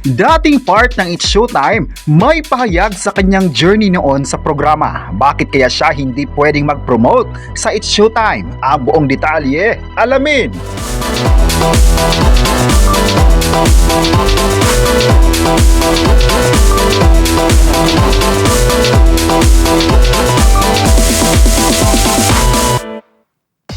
Dating part ng It's Showtime, may pahayag sa kanyang journey noon sa programa. Bakit kaya siya hindi pwedeng mag-promote sa It's Showtime? Ang buong detalye, alamin!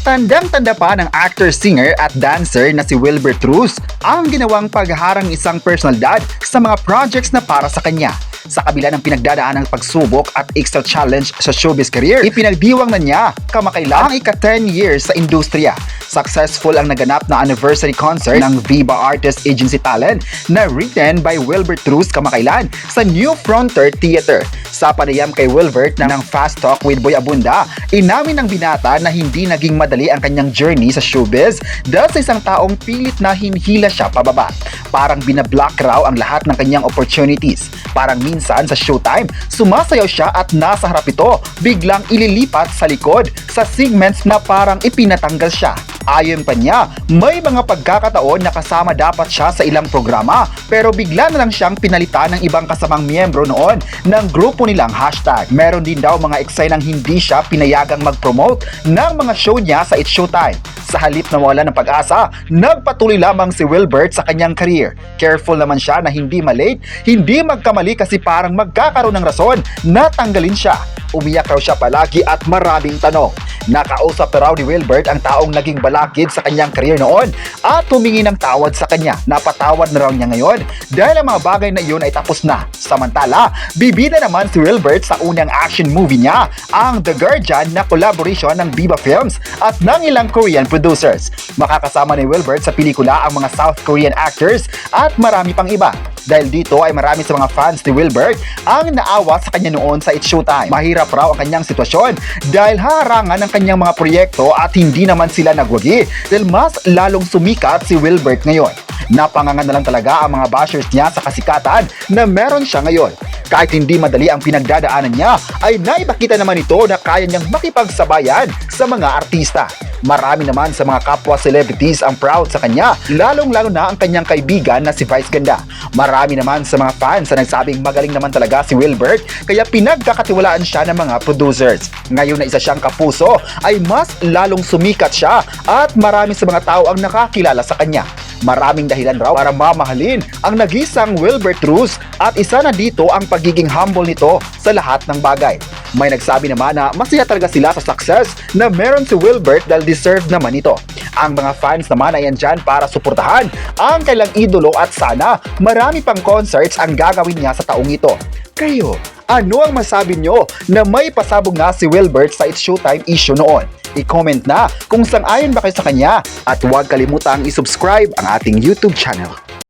Tandang-tanda pa ng actor, singer at dancer na si Wilbert Cruz ang ginawang pagharang isang personalidad sa mga projects na para sa kanya. Sa kabila ng pinagdadaan ng pagsubok at extra challenge sa showbiz career, ipinagdiwang na niya kamakailan ang ika-10 years sa industriya. Successful ang naganap na anniversary concert ng Viva Artist Agency Talent na written by Wilbert Cruz kamakailan sa New Frontier Theater. Sa panayam kay Wilbert ng Fast Talk with Boy Abunda, inamin ng binata na hindi naging madali ang kanyang journey sa showbiz dahil sa isang taong pilit na hinhila siya pababa. Parang binablock raw ang lahat ng kanyang opportunities. Parang minsan sa showtime, sumasayaw siya at nasa harap ito, biglang ililipat sa likod sa segments na parang ipinatanggal siya. Ayon pa niya, may mga pagkakataon na kasama dapat siya sa ilang programa pero bigla na lang siyang pinalitan ng ibang kasamang miyembro noon ng grupo nilang hashtag. Meron din daw mga eksenang hindi siya pinayagang mag-promote ng mga show niya sa It's Showtime. Sa halip na wala ng pag-asa, nagpatuloy lamang si Wilbert sa kanyang career. Careful naman siya na hindi malate, hindi magkamali kasi parang magkakaroon ng rason na tanggalin siya. Umiyak raw siya palagi at maraming tanong. Nakausap raw ni Wilbert ang taong naging balakid sa kanyang career noon at humingi ng tawad sa kanya. Napatawad na raw niya ngayon dahil ang mga bagay na iyon ay tapos na. Samantala, bibida naman si Wilbert sa unang action movie niya, ang The Guardian na collaboration ng Viva Films at ng ilang Korean producers. Makakasama ni Wilbert sa pelikula ang mga South Korean actors at marami pang iba. Dahil dito ay marami sa mga fans ni Wilbert ang naawa sa kanya noon sa It's Showtime. Mahirap raw ang kanyang sitwasyon dahil harangan ng kanyang mga proyekto at hindi naman sila nagwagi dahil mas lalong sumikat si Wilbert ngayon. Napangangan na lang talaga ang mga bashers niya sa kasikatan na meron siya ngayon. Kahit hindi madali ang pinagdadaanan niya, ay naipakita naman ito na kaya niyang makipagsabayan sa mga artista. Marami naman sa mga kapwa celebrities ang proud sa kanya, lalong-lalo na ang kanyang kaibigan na si Vice Ganda. Marami naman sa mga fans na nagsabing magaling naman talaga si Wilbert, kaya pinagkakatiwalaan siya ng mga producers. Ngayon na isa siyang kapuso, ay mas lalong sumikat siya at marami sa mga tao ang nakakilala sa kanya. Maraming dahilan raw para mamahalin ang nagisang Wilbert Cruz at isa na dito ang pagiging humble nito sa lahat ng bagay. May nagsabi naman na masaya talaga sila sa success na meron si Wilbert dahil deserve naman ito. Ang mga fans naman ay andyan para suportahan ang kailang idolo at sana marami pang concerts ang gagawin niya sa taong ito. Kayo, ano ang masabi nyo na may pasabog nga si Wilbert sa It's Showtime issue noon? I-comment na kung sang-ayon ba kayo sa kanya at huwag kalimutang i-subscribe ang ating YouTube channel.